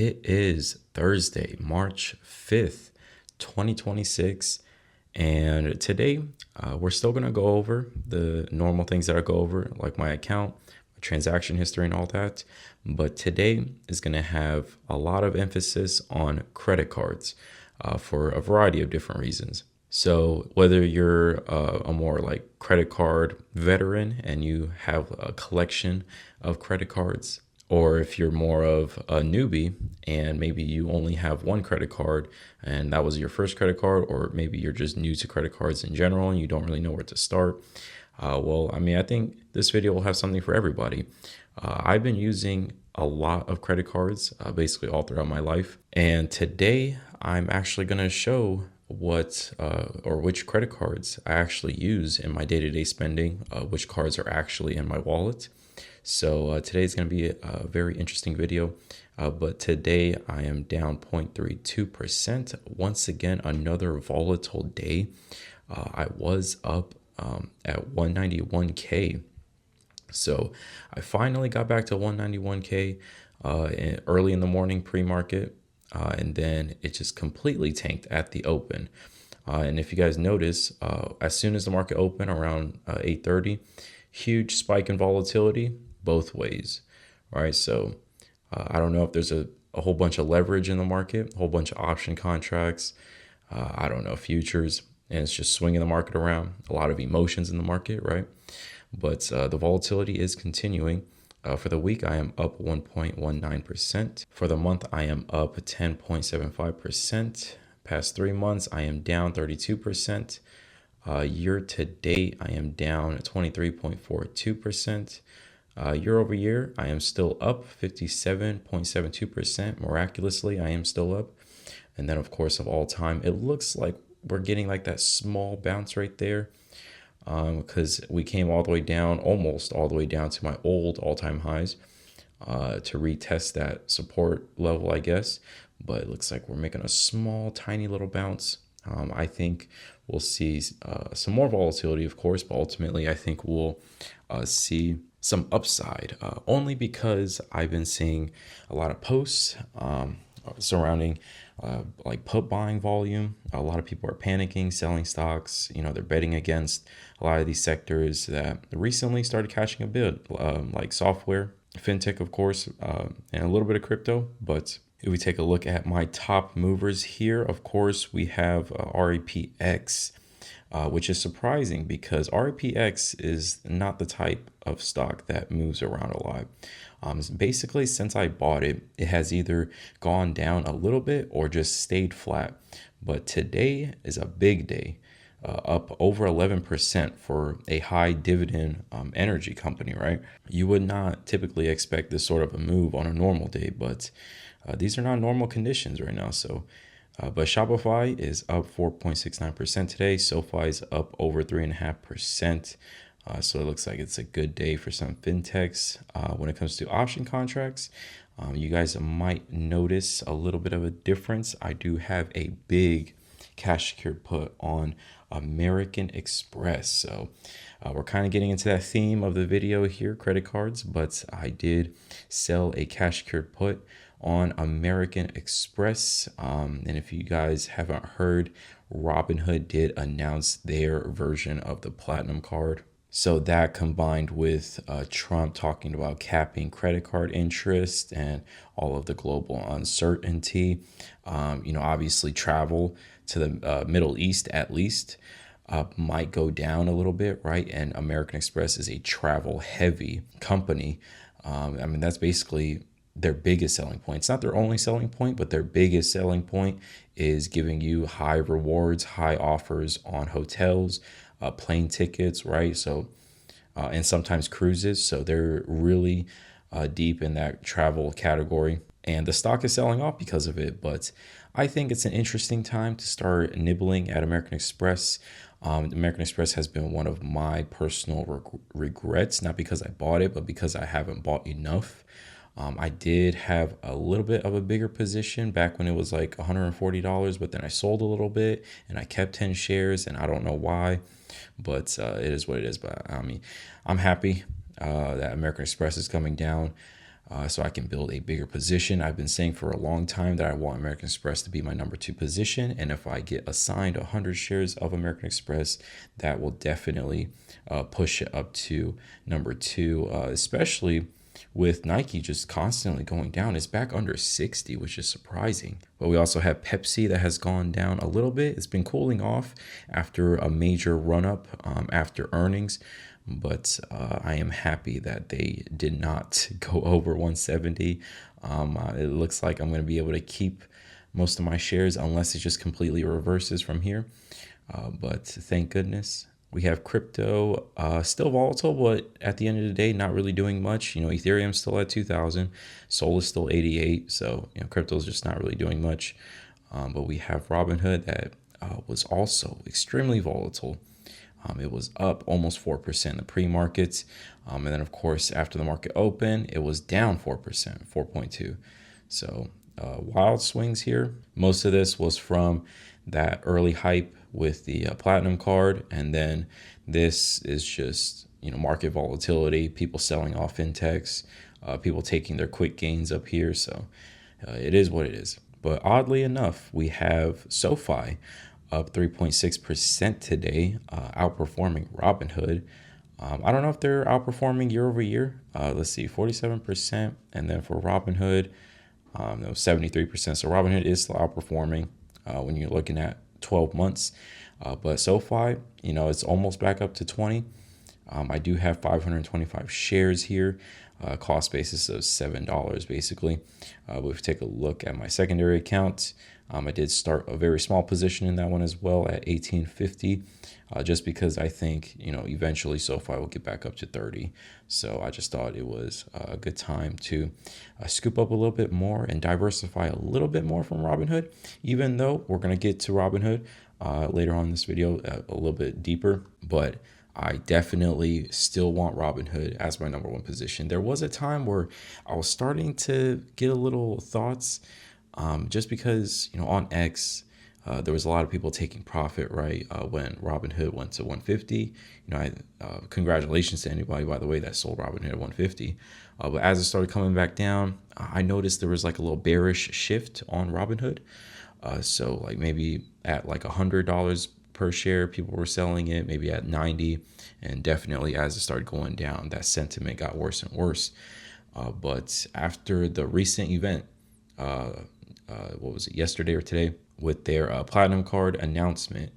It is Thursday, March 5th, 2026. And today, we're still going to go over the normal things that I go over, like my account, my transaction history, and all that. But today is going to have a lot of emphasis on credit cards for a variety of different reasons. So whether you're a more like credit card veteran and you have a collection of credit cards, or if you're more of a newbie and maybe you only have one credit card and that was your first credit card, or maybe you're just new to credit cards in general and you don't really know where to start. I think this video will have something for everybody. I've been using a lot of credit cards basically all throughout my life. And today I'm actually going to show which credit cards I actually use in my day-to-day spending, which cards are actually in my wallet. So today's going to be a very interesting video, but today I am down 0.32%. Once again, another volatile day. I was up at 191K. So I finally got back to 191K early in the morning pre-market, and then it just completely tanked at the open. And if you guys notice, as soon as the market opened around 8:30, huge spike in volatility both ways, right? So I don't know if there's a whole bunch of leverage in the market, a whole bunch of option contracts, I don't know, futures, and it's just swinging the market around, a lot of emotions in the market, right? But the volatility is continuing. For the week, I am up 1.19%. For the month, I am up 10.75%. Past 3 months, I am down 32%. Year to date, I am down 23.42%. Year over year, I am still up 57.72%. Miraculously, I am still up. And then, of course, of all time, it looks like we're getting like that small bounce right there, because we came all the way down, almost all the way down to my old all-time highs to retest that support level, I guess. But it looks like we're making a small, tiny little bounce. I think we'll see some more volatility, of course, but ultimately I think we'll see some upside, only because I've been seeing a lot of posts surrounding like put buying volume. A lot of people are panicking, selling stocks. They're betting against a lot of these sectors that recently started catching a bid, like software, fintech, of course, and a little bit of crypto. But if we take a look at my top movers here, of course, we have REPX, which is surprising because REPX is not the type of stock that moves around a lot. Basically, since I bought it, it has either gone down a little bit or just stayed flat. But today is a big day, up over 11% for a high dividend energy company, right? You would not typically expect this sort of a move on a normal day, but these are not normal conditions right now. So, but Shopify is up 4.69% today. SOFI is up over 3.5%. So it looks like it's a good day for some fintechs. When it comes to option contracts, you guys might notice a little bit of a difference. I do have a big cash secured put on American Express. So we're kind of getting into that theme of the video here, credit cards, but I did sell a cash secured put on American Express. And if you guys haven't heard, Robinhood did announce their version of the Platinum card. So that combined with Trump talking about capping credit card interest and all of the global uncertainty, obviously travel to the Middle East at least might go down a little bit, right? And American Express is a travel heavy company. That's basically their biggest selling point. It's not their only selling point, but their biggest selling point is giving you high rewards, high offers on hotels, plane tickets, right? So, and sometimes cruises. So they're really deep in that travel category. And the stock is selling off because of it. But I think it's an interesting time to start nibbling at American Express. American Express has been one of my personal regrets, not because I bought it, but because I haven't bought enough. I did have a little bit of a bigger position back when it was like $140, but then I sold a little bit and I kept 10 shares, and I don't know why, but it is what it is. But I'm happy that American Express is coming down. so I can build a bigger position. I've been saying for a long time that I want American Express to be my number 2 position. And if I get assigned 100 shares of American Express, that will definitely push it up to number 2, especially with Nike just constantly going down. It's back under 60, which is surprising. But we also have Pepsi that has gone down a little bit. It's been cooling off after a major run up after earnings. But I am happy that they did not go over 170. It looks like I'm going to be able to keep most of my shares unless it just completely reverses from here. But thank goodness. We have crypto still volatile, but at the end of the day, not really doing much. Ethereum's still at 2,000. Sol is still 88. So, crypto is just not really doing much. But we have Robinhood that was also extremely volatile. It was up almost 4% in the pre-markets. And then, of course, after the market opened, it was down 4%, 4.2. So wild swings here. Most of this was from that early hype with the platinum card. And then this is just, market volatility, people selling off fintechs, people taking their quick gains up here. So it is what it is. But oddly enough, we have SOFI up 3.6% today, outperforming Robinhood. I don't know if they're outperforming year over year. Let's see, 47%. And then for Robinhood, 73%. So Robinhood is still outperforming when you're looking at 12 months. But SoFi, it's almost back up to 20. I do have 525 shares here. Cost basis of $7 basically. But if you take a look at my secondary account, I did start a very small position in that one as well at 1850, just because I think, eventually SoFi will get back up to 30. So I just thought it was a good time to scoop up a little bit more and diversify a little bit more from Robinhood, even though we're going to get to Robinhood later on in this video a little bit deeper. But I definitely still want Robinhood as my number 1 position. There was a time where I was starting to get a little thoughts, just because, on X, there was a lot of people taking profit, right? When Robinhood went to 150, congratulations to anybody, by the way, that sold Robinhood at 150. But as it started coming back down, I noticed there was like a little bearish shift on Robinhood. So like maybe at like $100 per share, people were selling it, maybe at 90. And definitely as it started going down, that sentiment got worse and worse. But after the recent event, what was it, yesterday or today, with their platinum card announcement,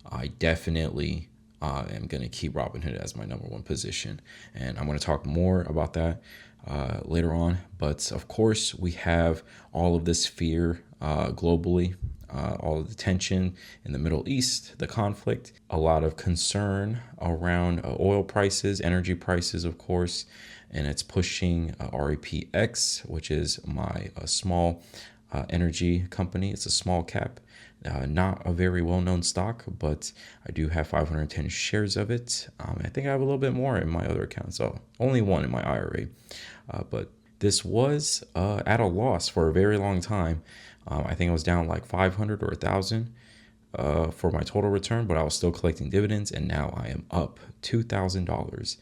I definitely am going to keep Robinhood as my number 1 position. And I'm going to talk more about that later on. But of course, we have all of this fear globally, all of the tension in the Middle East, the conflict, a lot of concern around oil prices, energy prices, of course. And it's pushing REPX, which is my small energy company. It's a small cap, not a very well-known stock, but I do have 510 shares of it. I think I have a little bit more in my other accounts, so only one in my IRA. But this was at a loss for a very long time. I think I was down like 500 or 1,000 for my total return, but I was still collecting dividends, and now I am up $2,000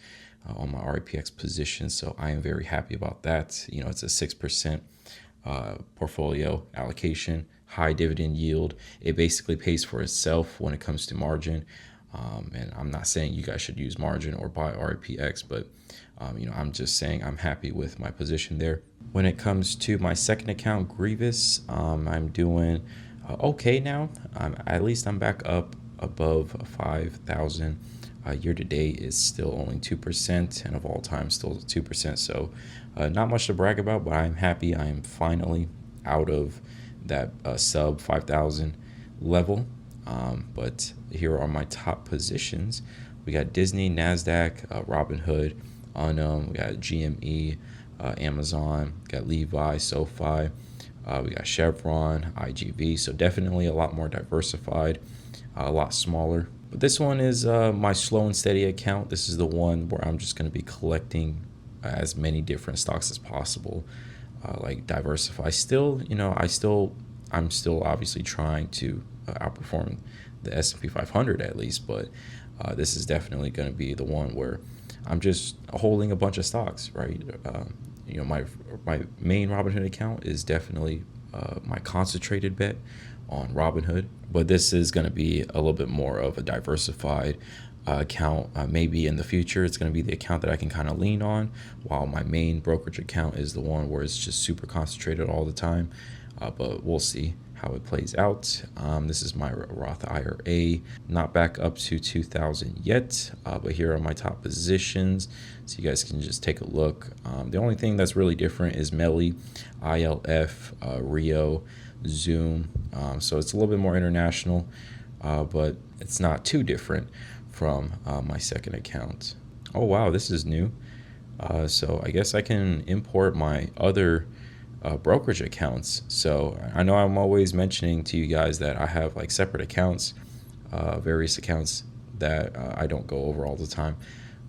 on my REPX position. So I am very happy about that. It's a 6% portfolio allocation, high dividend yield. It basically pays for itself when it comes to margin. And I'm not saying you guys should use margin or buy REPX, but I'm just saying I'm happy with my position there. When it comes to my second account, Grievous, I'm doing okay now. At least I'm back up above 5,000. Year to date is still only 2%, and of all time still 2%. So not much to brag about, but I'm happy I am finally out of that sub 5,000 level. But here are my top positions. We got Disney, NASDAQ, Robinhood, Unum, we got GME, Amazon, got Levi, SoFi, we got Chevron, IGV. So definitely a lot more diversified, a lot smaller. But this one is my slow and steady account. This is the one where I'm just going to be collecting as many different stocks as possible, like diversify. Still, I'm still obviously trying to outperform the S&P 500 at least, but this is definitely going to be the one where I'm just holding a bunch of stocks, right? my main Robinhood account is definitely my concentrated bet on Robinhood, but this is going to be a little bit more of a diversified account. Maybe in the future, it's going to be the account that I can kind of lean on, while my main brokerage account is the one where it's just super concentrated all the time. But we'll see how it plays out. This is my Roth IRA, not back up to 2000 yet, but here are my top positions, so you guys can just take a look. The only thing that's really different is Melly, ILF, Rio, Zoom. So it's a little bit more international, but it's not too different from my second account. Oh wow, this is new. So I guess I can import my other brokerage accounts. So I know I'm always mentioning to you guys that I have like separate accounts, various accounts that I don't go over all the time.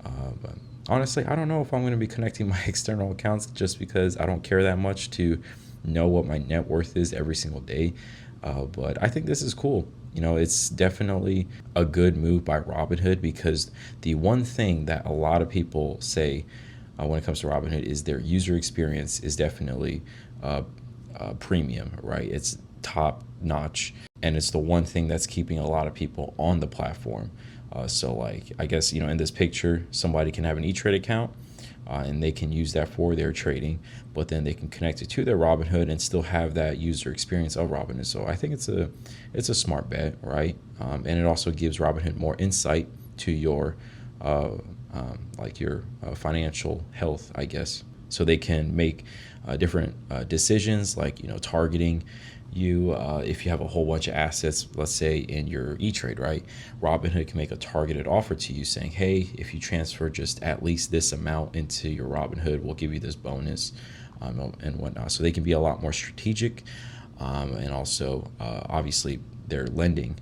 But honestly, I don't know if I'm going to be connecting my external accounts, just because I don't care that much to know what my net worth is every single day. But I think this is cool. It's definitely a good move by Robinhood, because the one thing that a lot of people say when it comes to Robinhood is their user experience is definitely premium, right? It's top notch, and it's the one thing that's keeping a lot of people on the platform. So like, I guess, in this picture, somebody can have an E-Trade account, and they can use that for their trading, but then they can connect it to their Robinhood and still have that user experience of Robinhood. So I think it's a smart bet, right? And it also gives Robinhood more insight to your your financial health, I guess. So they can make different decisions, like targeting you if you have a whole bunch of assets, let's say in your E-Trade, right? Robinhood can make a targeted offer to you saying, hey, if you transfer just at least this amount into your Robinhood, we'll give you this bonus, and whatnot. So they can be a lot more strategic, and also obviously they're lending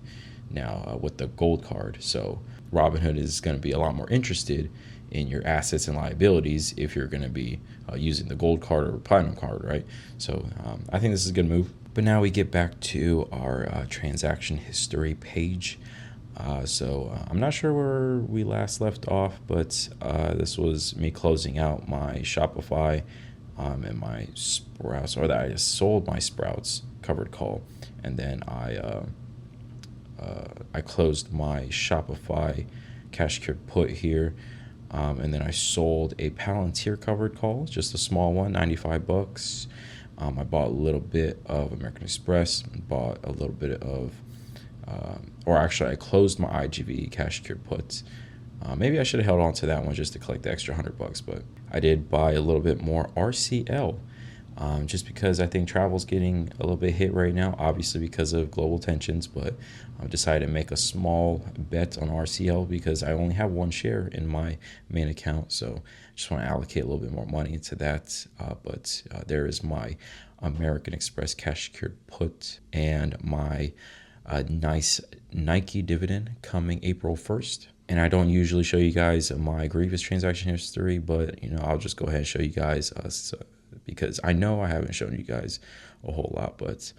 now with the gold card. So Robinhood is going to be a lot more interested in your assets and liabilities if you're going to be using the gold card or platinum card, right? So I think this is a good move. But now we get back to our transaction history page. So I'm not sure where we last left off, but this was me closing out my Shopify and my Sprouts, or that I just sold my Sprouts covered call, and then I closed my Shopify cash secured put here, and then I sold a Palantir covered call, just a small one, $95. I bought a little bit of American Express, bought a little bit of, I closed my IGV cash secured puts. Maybe I should have held on to that one just to collect the extra $100, but I did buy a little bit more RCL. Just because I think travel's getting a little bit hit right now, obviously because of global tensions, but I've decided to make a small bet on RCL because I only have one share in my main account, so I just want to allocate a little bit more money into that. But there is my American Express cash secured put and my nice Nike dividend coming April 1st. And I don't usually show you guys my Grievous transaction history, but I'll just go ahead and show you guys because I know I haven't shown you guys a whole lot, but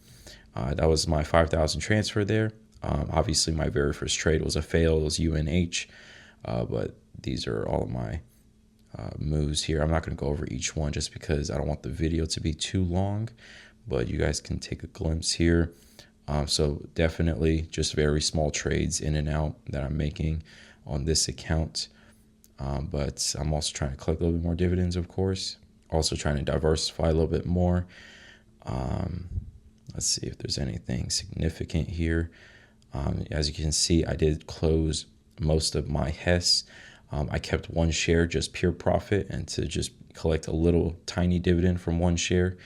that was my 5,000 transfer there. Obviously, my very first trade was a fail. It was UNH, but these are all of my moves here. I'm not going to go over each one just because I don't want the video to be too long, but you guys can take a glimpse here. So definitely just very small trades in and out that I'm making on this account. But I'm also trying to collect a little bit more dividends, of course. Also trying to diversify a little bit more. Let's see if there's anything significant here. As you can see, I did close most of my HES. I kept one share, just pure profit, and to just collect a little tiny dividend from one share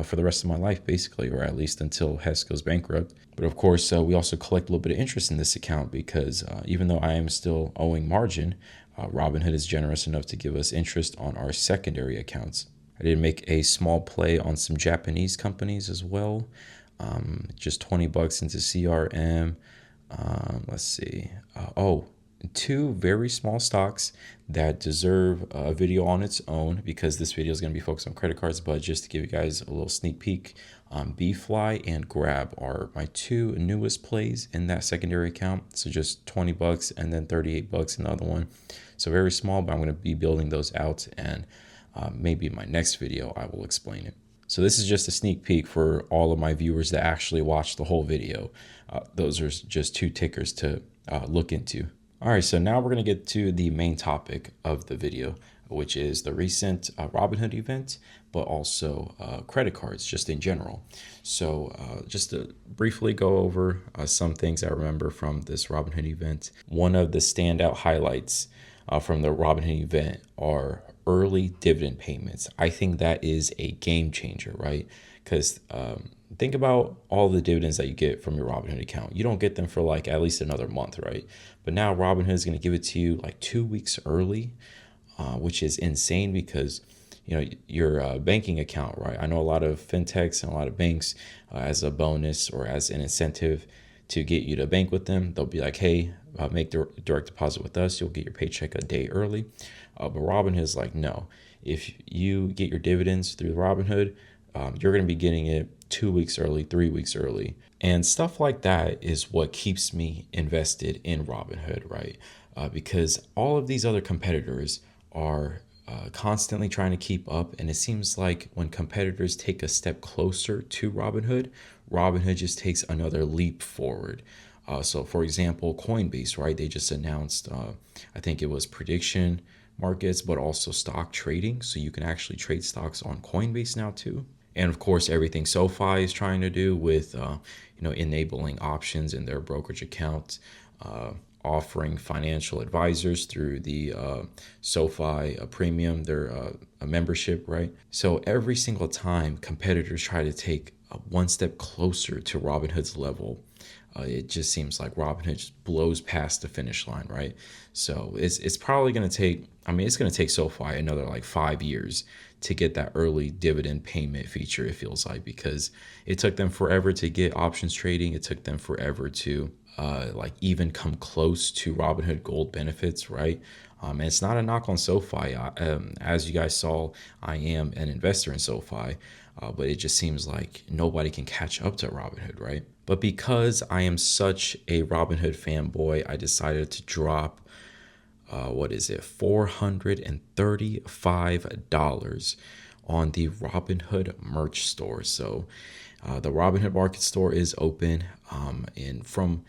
for the rest of my life, basically, or at least until HES goes bankrupt. But of course, we also collect a little bit of interest in this account because even though I am still owing margin, Robinhood is generous enough to give us interest on our secondary accounts. I did make a small play on some Japanese companies as well, just $20 into CRM. Let's see. Two very small stocks that deserve a video on its own because this video is going to be focused on credit cards, but just to give you guys a little sneak peek, B-Fly and Grab are my two newest plays in that secondary account. So just $20 and then $38 in the other one. So very small, but I'm going to be building those out, and Maybe in my next video, I will explain it. So this is just a sneak peek for all of my viewers that actually watch the whole video. Those are just 2 tickers to look into. All right, so now we're going to get to the main topic of the video, which is the recent Robinhood event, but also credit cards just in general. So just to briefly go over some things I remember from this Robinhood event. One of the standout highlights from the Robinhood event are early dividend payments. I think that is a game changer, right? Because think about all the dividends that you get from your Robinhood account. You don't get them for like at least another month, right? But now Robinhood is going to give it to you like 2 weeks early, which is insane because your banking account, right? I know a lot of fintechs and a lot of banks as a bonus or as an incentive to get you to bank with them, they'll be like, hey, make direct deposit with us. You'll get your paycheck a day early. But Robinhood is like, no, if you get your dividends through Robinhood, you're going to be getting it 2 weeks early, 3 weeks early. And stuff like that is what keeps me invested in Robinhood, right? Because all of these other competitors are constantly trying to keep up. And it seems like when competitors take a step closer to Robinhood, Robinhood just takes another leap forward. So for example, Coinbase, right? They just announced, I think it was prediction markets, but also stock trading. So you can actually trade stocks on Coinbase now too. And of course, everything SOFI is trying to do with, enabling options in their brokerage accounts, offering financial advisors through the SOFI premium, their a membership, right? So every single time competitors try to take one step closer to Robinhood's level, it just seems like Robinhood just blows past the finish line, right? So it's probably going to take, it's going to take SoFi another like 5 years to get that early dividend payment feature, it feels like, because it took them forever to get options trading. It took them forever to like even come close to Robinhood Gold benefits, right? And it's not a knock on SoFi. As you guys saw, I am an investor in SoFi, but it just seems like nobody can catch up to Robinhood, right? But because I am such a Robinhood fanboy, I decided to drop, $435 on the Robinhood merch store. So the Robinhood Market Store is open, and from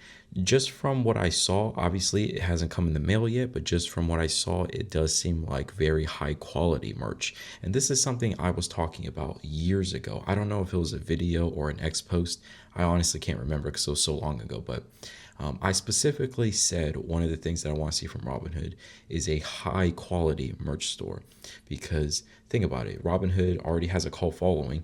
what I saw, obviously it hasn't come in the mail yet, but just from what I saw, it does seem like very high quality merch. And this is something I was talking about years ago. I don't know if it was a video or an X post. I honestly can't remember because it was so long ago, but I specifically said one of the things that I want to see from Robinhood is a high quality merch store, because think about it, Robinhood already has a cult following.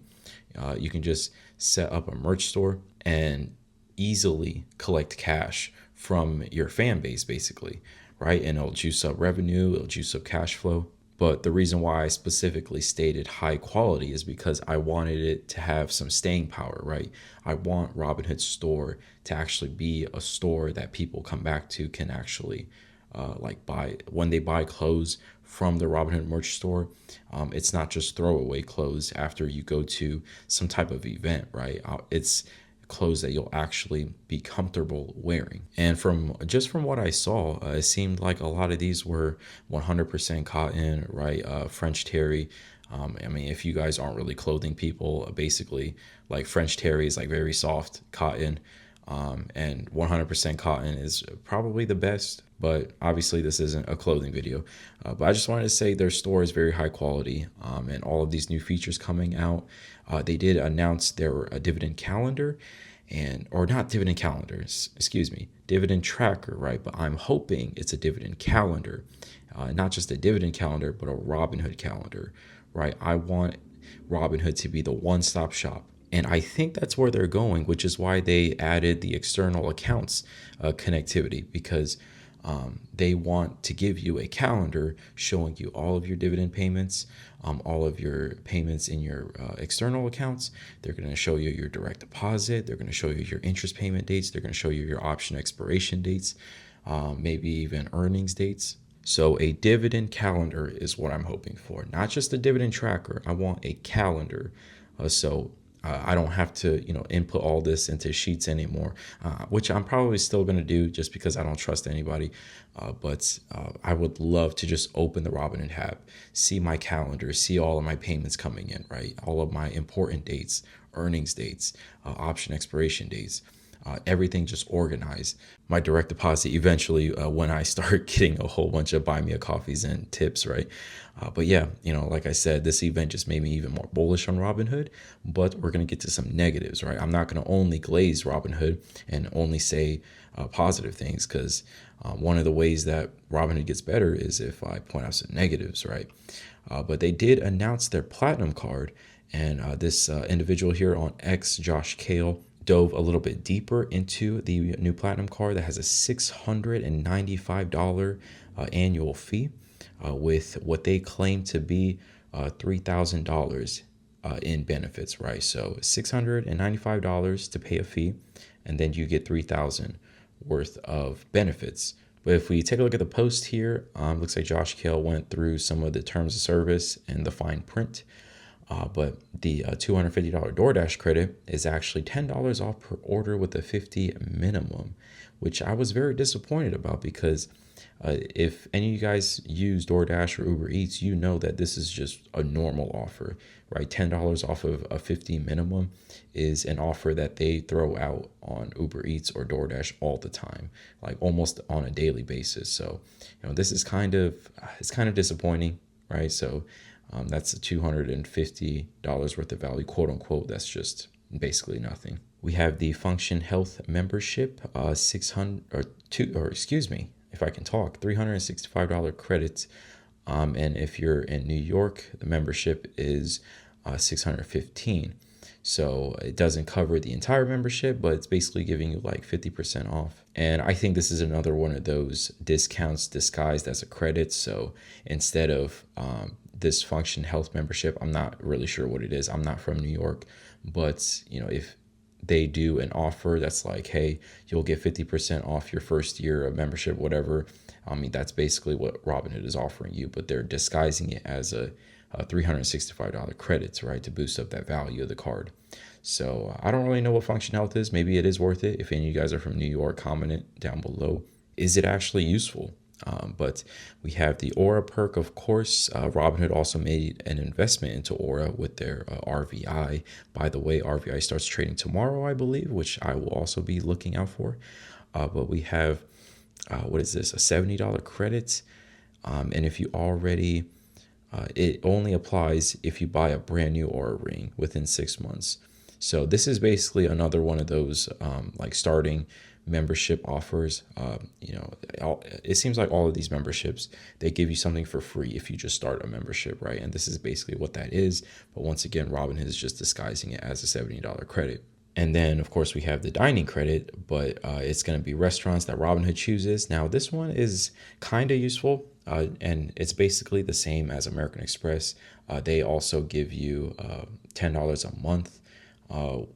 You can just set up a merch store and easily collect cash from your fan base, basically, right? And it'll juice up revenue, it'll juice up cash flow. But the reason why I specifically stated high quality is because I wanted it to have some staying power, right? I want Robinhood's store to actually be a store that people come back to, can actually like buy when they buy clothes from the Robinhood merch store. It's not just throwaway clothes after you go to some type of event, right? It's clothes that you'll actually be comfortable wearing. And from what I saw, it seemed like a lot of these were 100% cotton, right? French terry. If you guys aren't really clothing people, basically like French terry is like very soft cotton. And 100% cotton is probably the best, but obviously this isn't a clothing video. But I just wanted to say their store is very high quality, and all of these new features coming out. They did announce their dividend calendar, or not dividend calendars, excuse me, dividend tracker, right? But I'm hoping it's a dividend calendar, not just a dividend calendar, but a Robinhood calendar, right? I want Robinhood to be the one-stop shop. And I think that's where they're going, which is why they added the external accounts connectivity, because they want to give you a calendar showing you all of your dividend payments, all of your payments in your external accounts. They're going to show you your direct deposit. They're going to show you your interest payment dates. They're going to show you your option expiration dates, maybe even earnings dates. So a dividend calendar is what I'm hoping for, not just a dividend tracker. I want a calendar. So I don't have to, input all this into sheets anymore, which I'm probably still going to do just because I don't trust anybody. But I would love to just open the Robinhood app, see my calendar, see all of my payments coming in, right? All of my important dates, earnings dates, option expiration dates. Everything just organized. My direct deposit eventually, when I start getting a whole bunch of buy me a coffees and tips, right? But yeah, like I said, this event just made me even more bullish on Robinhood. But we're gonna get to some negatives, right? I'm not gonna only glaze Robinhood and only say positive things, because one of the ways that Robinhood gets better is if I point out some negatives, right? But they did announce their platinum card, and this individual here on X, Josh Kale, dove a little bit deeper into the new platinum card that has a $695 annual fee, with what they claim to be $3,000 in benefits, right? So $695 to pay a fee, and then you get $3,000 worth of benefits. But if we take a look at the post here, looks like Josh Kale went through some of the terms of service and the fine print. But the $250 DoorDash credit is actually $10 off per order with a 50 minimum, which I was very disappointed about, because if any of you guys use DoorDash or Uber Eats, you know that this is just a normal offer, right? $10 off of a 50 minimum is an offer that they throw out on Uber Eats or DoorDash all the time, like almost on a daily basis. So, this is it's kind of disappointing, right? So that's $250 worth of value, quote unquote. That's just basically nothing. We have the Function Health membership, 600 or two, or excuse me, if I can talk, $365 credits. And if you're in New York, the membership is $615. So it doesn't cover the entire membership, but it's basically giving you like 50% off. And I think this is another one of those discounts disguised as a credit. So instead of this Function Health membership, I'm not really sure what it is. I'm not from New York, but if they do an offer that's like, hey, you'll get 50% off your first year of membership, whatever. I mean, that's basically what Robinhood is offering you, but they're disguising it as a $365 credits, right, to boost up that value of the card. So I don't really know what Function Health is. Maybe it is worth it. If any of you guys are from New York, comment it down below. Is it actually useful? But we have the Aura perk, of course. Robinhood also made an investment into Aura with their RVI. By the way, RVI starts trading tomorrow, I believe, which I will also be looking out for. But we have, what is this, a $70 credit. And if you already, it only applies if you buy a brand new Aura ring within 6 months. So this is basically another one of those like starting membership offers. It seems like all of these memberships, they give you something for free if you just start a membership, right? And this is basically what that is. But once again, Robinhood is just disguising it as a $70 credit. And then, of course, we have the dining credit, but it's going to be restaurants that Robinhood chooses. Now, this one is kind of useful, and it's basically the same as American Express. They also give you $10 a month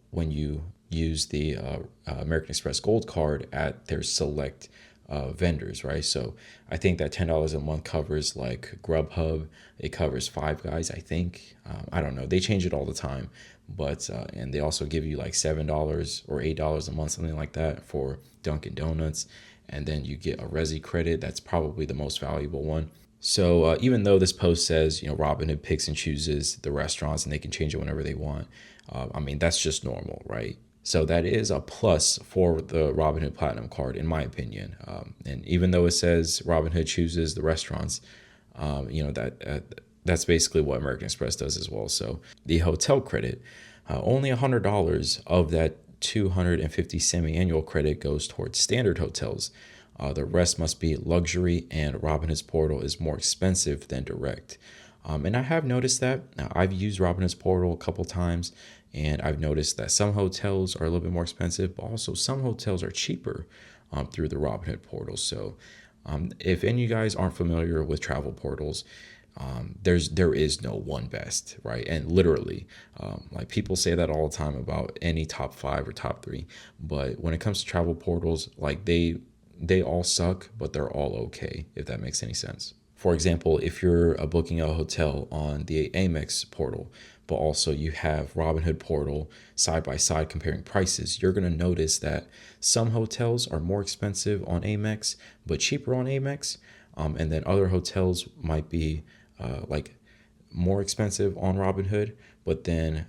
when you use the American Express Gold card at their select vendors, right? So I think that $10 a month covers like Grubhub. It covers Five Guys, I think. I don't know. They change it all the time. But and they also give you like $7 or $8 a month, something like that, for Dunkin' Donuts. And then you get a Resi credit. That's probably the most valuable one. So even though this post says, Robinhood picks and chooses the restaurants and they can change it whenever they want, I mean, that's just normal, right? So that is a plus for the Robinhood Platinum card, in my opinion. And even though it says Robinhood chooses the restaurants, that's basically what American Express does as well. So the hotel credit, only $100 of that $250 semi-annual credit goes towards standard hotels. The rest must be luxury, and Robinhood's portal is more expensive than direct. And I have noticed that. Now, I've used Robinhood's portal a couple times, and I've noticed that some hotels are a little bit more expensive, but also some hotels are cheaper through the Robinhood portal. So if any of you guys aren't familiar with travel portals, there is no one best, right? And literally, like people say that all the time about any top 5 or top 3, but when it comes to travel portals, like they all suck, but they're all okay, if that makes any sense. For example, if you're booking a hotel on the Amex portal, but also you have Robinhood portal side by side comparing prices, you're going to notice that some hotels are more expensive on Amex, but cheaper on Amex. And then other hotels might be like more expensive on Robinhood, but then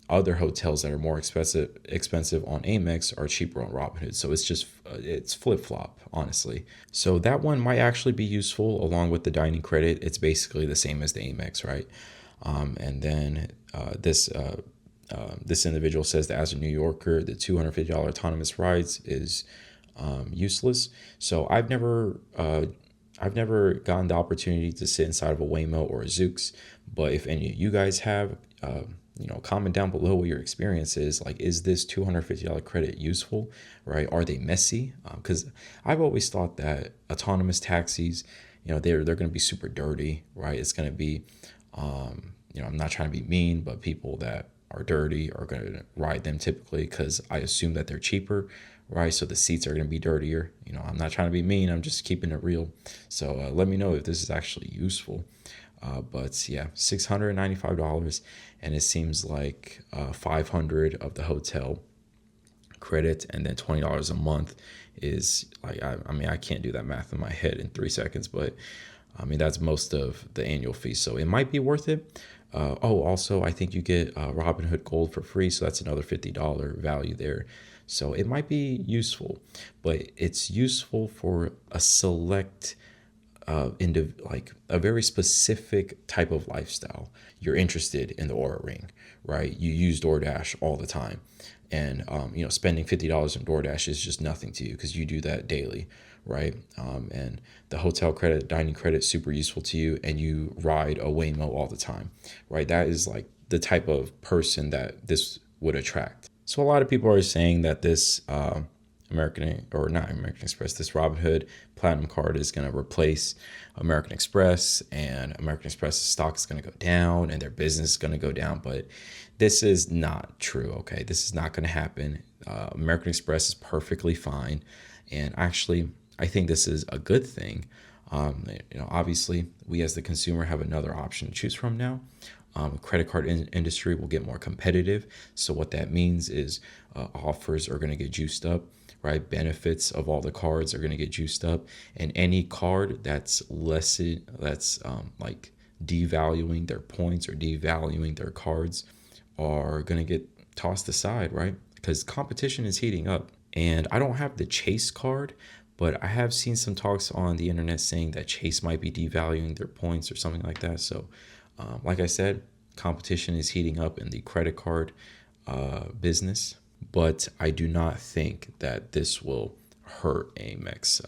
other hotels that are more expensive on Amex are cheaper on Robinhood. So it's just it's flip flop, honestly. So that one might actually be useful along with the dining credit. It's basically the same as the Amex, right? And then this individual says that as a New Yorker, the $250 autonomous rides is useless. So I've never gotten the opportunity to sit inside of a Waymo or a Zoox, but if any of you guys have, comment down below what your experience is. Like, is this $250 credit useful, right? Are they messy? Because I've always thought that autonomous taxis, they're going to be super dirty, right? It's going to be, I'm not trying to be mean, but people that are dirty are going to ride them typically because I assume that they're cheaper, right? So the seats are going to be dirtier. I'm not trying to be mean. I'm just keeping it real. So let me know if this is actually useful. But yeah, $695, and it seems like $500 of the hotel credit, and then $20 a month is like I can't do that math in my head in 3 seconds, but that's most of the annual fee, so it might be worth it. Also, I think you get Robinhood Gold for free, so that's another $50 value there. So it might be useful, but it's useful for a select into like a very specific type of lifestyle. You're interested in the Aura Ring, right? You use DoorDash all the time, and spending $50 on DoorDash is just nothing to you because you do that daily, right? And the hotel credit, dining credit, super useful to you, and you ride a Waymo all the time, right? That is like the type of person that this would attract. So a lot of people are saying that this American Express, this Robinhood Platinum card is going to replace American Express, and American Express stock is going to go down and their business is going to go down. But this is not true, okay? This is not going to happen. American Express is perfectly fine. And actually, I think this is a good thing. Obviously, we as the consumer have another option to choose from now. Credit card industry will get more competitive. So what that means is offers are going to get juiced up, right? Benefits of all the cards are going to get juiced up, and any card that's like devaluing their points or devaluing their cards are going to get tossed aside, right? Because competition is heating up. And I don't have the Chase card, but I have seen some talks on the internet saying that Chase might be devaluing their points or something like that. So like I said, competition is heating up in the credit card business, but I do not think that this will hurt Amex.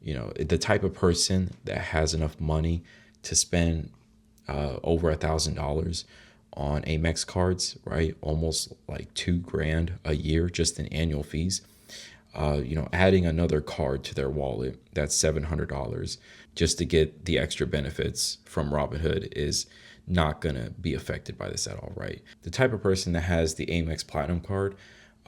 The type of person that has enough money to spend over $1,000 on Amex cards, right? Almost like $2,000 a year just in annual fees. Adding another card to their wallet, that's $700 just to get the extra benefits from Robinhood is not going to be affected by this at all, right? The type of person that has the Amex Platinum card,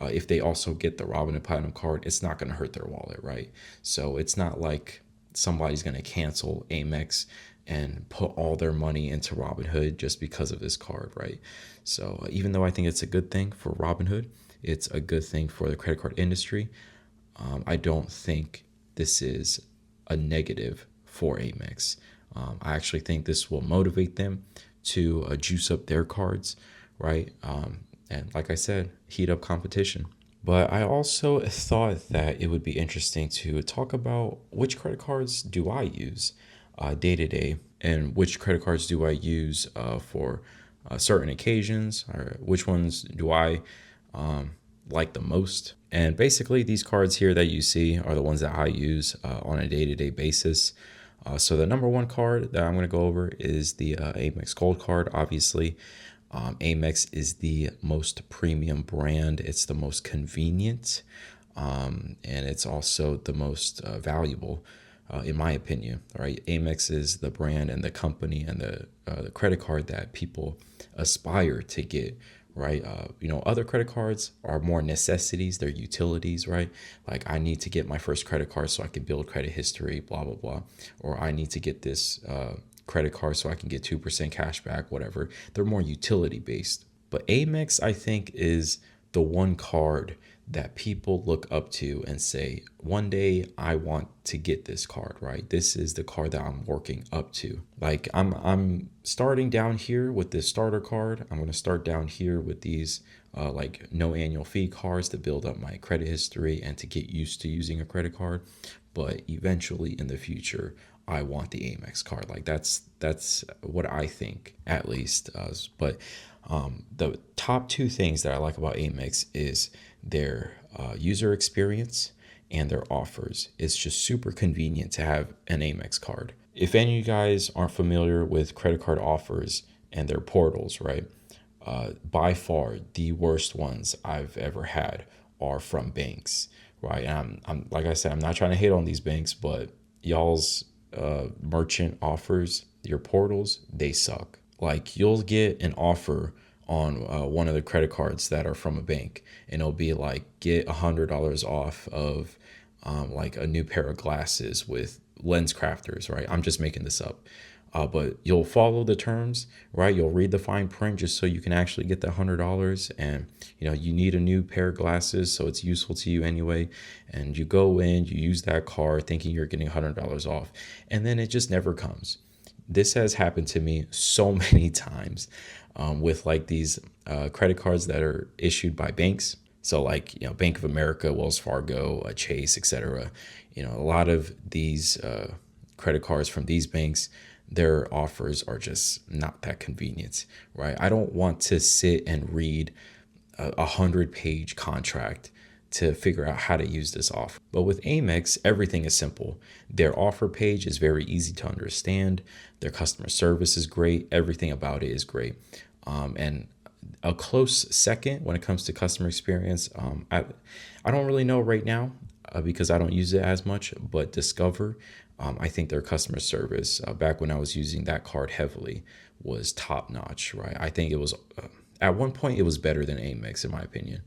if they also get the Robinhood Platinum card, it's not going to hurt their wallet, right? So it's not like somebody's going to cancel Amex and put all their money into Robinhood just because of this card, right? So even though I think it's a good thing for Robinhood, it's a good thing for the credit card industry, I don't think this is a negative for Amex. I actually think this will motivate them to juice up their cards, right? And like I said, heat up competition. But I also thought that it would be interesting to talk about which credit cards do I use day to day, and which credit cards do I use for certain occasions, or which ones do I like the most. And basically these cards here that you see are the ones that I use on a day-to-day basis. So the number one card that I'm going to go over is the Amex Gold card. Obviously, Amex is the most premium brand. It's the most convenient, and it's also the most valuable, in my opinion. All right, Amex is the brand and the company and the credit card that people aspire to get, right? Other credit cards are more necessities, they're utilities, right? Like I need to get my first credit card so I can build credit history, blah, blah, blah. Or I need to get this credit card so I can get 2% cash back, whatever. They're more utility based. But Amex, I think, is the one card that people look up to and say, one day I want to get this card, right? This is the card that I'm working up to. Like I'm starting down here with this starter card. I'm going to start down here with these like no annual fee cards to build up my credit history and to get used to using a credit card. But eventually in the future, I want the Amex card. Like that's what I think, at least. But the top two things that I like about Amex is their user experience and their offers. It's just super convenient to have an Amex card. If any of you guys aren't familiar with credit card offers and their portals, right? By far the worst ones I've ever had are from banks, right? And I'm like I said, I'm not trying to hate on these banks, but y'all's merchant offers, your portals, they suck. Like you'll get an offer on one of the credit cards that are from a bank, and it'll be like get $100 off of like a new pair of glasses with lens crafters, right? I'm just making this up. But you'll follow the terms, right? You'll read the fine print just so you can actually get the $100. And, you need a new pair of glasses, so it's useful to you anyway. And you go in, you use that card thinking you're getting $100 off. And then it just never comes. This has happened to me so many times with like these credit cards that are issued by banks. So like, Bank of America, Wells Fargo, Chase, etc. A lot of these credit cards from these banks, their offers are just not that convenient, right? I don't want to sit and read a 100-page contract to figure out how to use this offer. But with Amex, everything is simple. Their offer page is very easy to understand. Their customer service is great. Everything about it is great. And a close second when it comes to customer experience, I don't really know right now because I don't use it as much, but Discover, I think their customer service back when I was using that card heavily was top notch, right? I think it was at one point it was better than Amex in my opinion,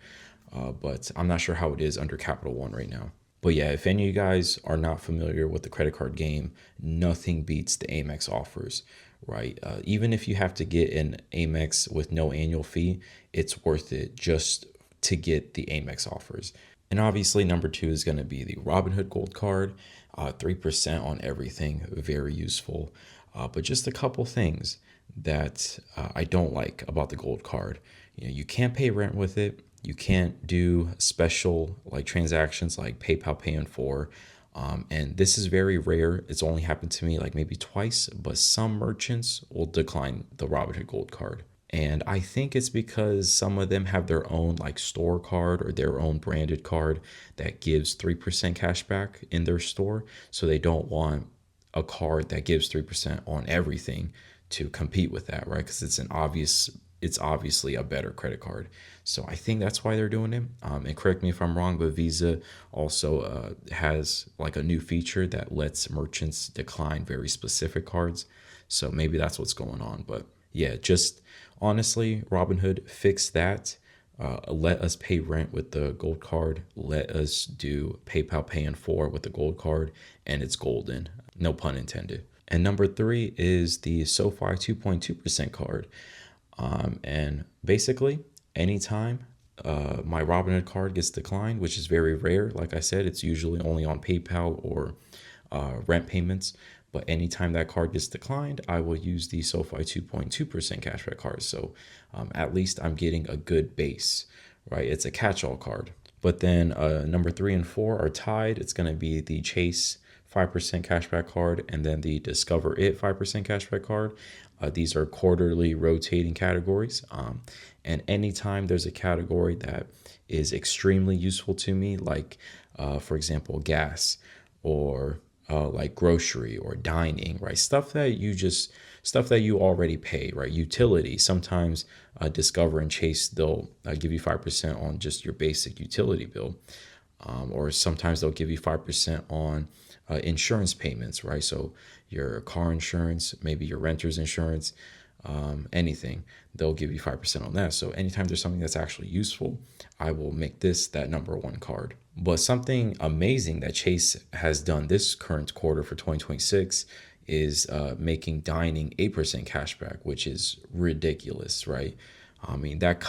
but I'm not sure how it is under Capital One right now. But yeah, if any of you guys are not familiar with the credit card game, nothing beats the Amex offers, right? Even if you have to get an Amex with no annual fee, it's worth it just to get the Amex offers. And obviously, number two is going to be the Robinhood Gold Card, 3% on everything, very useful. But just a couple things that I don't like about the Gold Card. You can't pay rent with it. You can't do special like transactions like PayPal Pay in 4. And this is very rare. It's only happened to me like maybe twice, but some merchants will decline the Robinhood Gold Card. And I think it's because some of them have their own like store card or their own branded card that gives 3% cash back in their store. So they don't want a card that gives 3% on everything to compete with that, right? Because it's obviously a better credit card. So I think that's why they're doing it. And correct me if I'm wrong, but Visa also has like a new feature that lets merchants decline very specific cards. So maybe that's what's going on. But yeah, just honestly, Robinhood, fix that. Let us pay rent with the gold card. Let us do PayPal Pay in 4 with the gold card, and it's golden. No pun intended. And number three is the SOFI 2.2% card. And basically, anytime my Robinhood card gets declined, which is very rare, like I said, it's usually only on PayPal or rent payments. But anytime that card gets declined, I will use the SoFi 2.2% cashback card. So at least I'm getting a good base, right? It's a catch-all card. But then number 3 and 4 are tied. It's going to be the Chase 5% cashback card and then the Discover It 5% cashback card. These are quarterly rotating categories. And anytime there's a category that is extremely useful to me, like, for example, gas or like grocery or dining, right? Stuff that you already pay, right? Utility. Sometimes Discover and Chase, they'll give you 5% on just your basic utility bill. Or sometimes they'll give you 5% on insurance payments, right? So your car insurance, maybe your renter's insurance. anything, they'll give you 5% on that. So anytime there's something that's actually useful, I will make this that number one card. But something amazing that Chase has done this current quarter for 2026 is making dining 8% cashback, which is ridiculous, right? I mean, that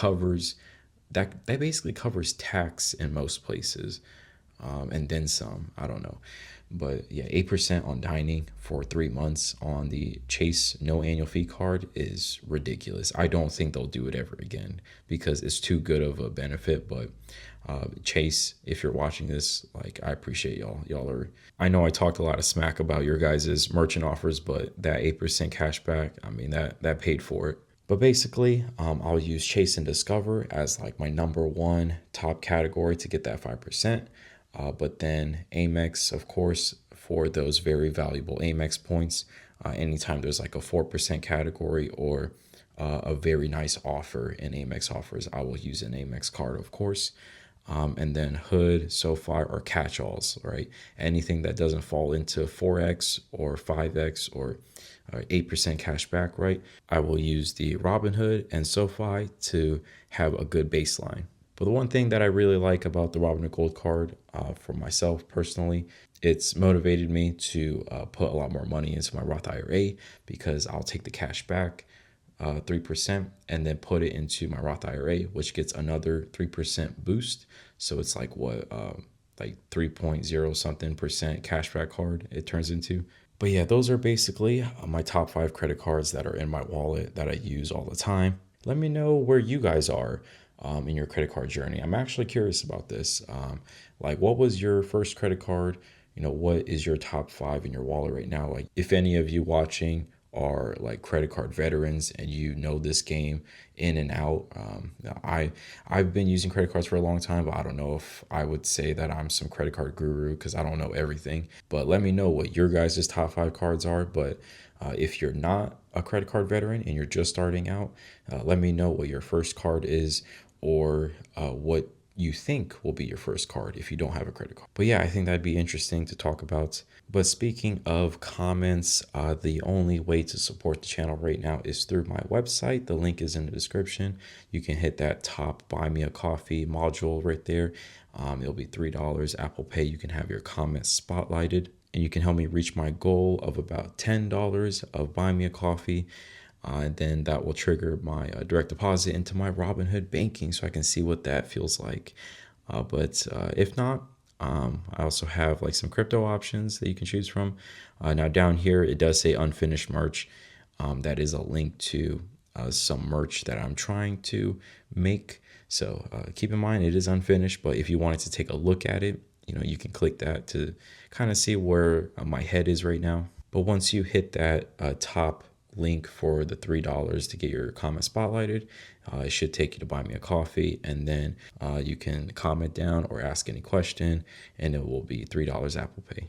basically covers tax in most places, and then some. I don't know, but yeah, 8% on dining for 3 months on the Chase no annual fee card is ridiculous. I don't think they'll do it ever again because it's too good of a benefit. But Chase, if you're watching this, like, I appreciate y'all. Y'all are. I know I talked a lot of smack about your guys' merchant offers, but that 8% cashback, I mean, that paid for it. But basically, I'll use Chase and Discover as like my number one top category to get that 5%. But then Amex, of course, for those very valuable Amex points. Anytime there's like a 4% category or a very nice offer in Amex offers, I will use an Amex card, of course. And then Hood, SOFI, or catch-alls, right? Anything that doesn't fall into 4X or 5X or 8% cash back, right? I will use the Robinhood and SOFI to have a good baseline. But the one thing that I really like about the Robinhood Gold Card for myself personally, it's motivated me to put a lot more money into my Roth IRA because I'll take the cash back 3% and then put it into my Roth IRA, which gets another 3% boost. So it's like what, like 3.0 something percent cashback card it turns into. But yeah, those are basically my top 5 credit cards that are in my wallet that I use all the time. Let me know where you guys are in your credit card journey. I'm actually curious about this. Like, what was your first credit card? What is your top 5 in your wallet right now? Like, if any of you watching are like credit card veterans and you know this game in and out. I've been using credit cards for a long time, but I don't know if I would say that I'm some credit card guru because I don't know everything. But let me know what your guys' top 5 cards are. But if you're not a credit card veteran and you're just starting out, let me know what your first card is or what you think will be your first card if you don't have a credit card. But yeah, I think that'd be interesting to talk about. But speaking of comments, the only way to support the channel right now is through my website. The link is in the description. You can hit that top buy me a coffee module right there. It'll be $3 Apple Pay. You can have your comments spotlighted and you can help me reach my goal of about $10 of buy me a coffee. And then that will trigger my direct deposit into my Robinhood banking so I can see what that feels like. But if not, I also have like some crypto options that you can choose from. Now down here, it does say unfinished merch. That is a link to some merch that I'm trying to make. So keep in mind it is unfinished, but if you wanted to take a look at it, you can click that to kind of see where my head is right now. But once you hit that top link for the $3 to get your comment spotlighted, it should take you to buy me a coffee, and then you can comment down or ask any question, and it will be $3 Apple Pay.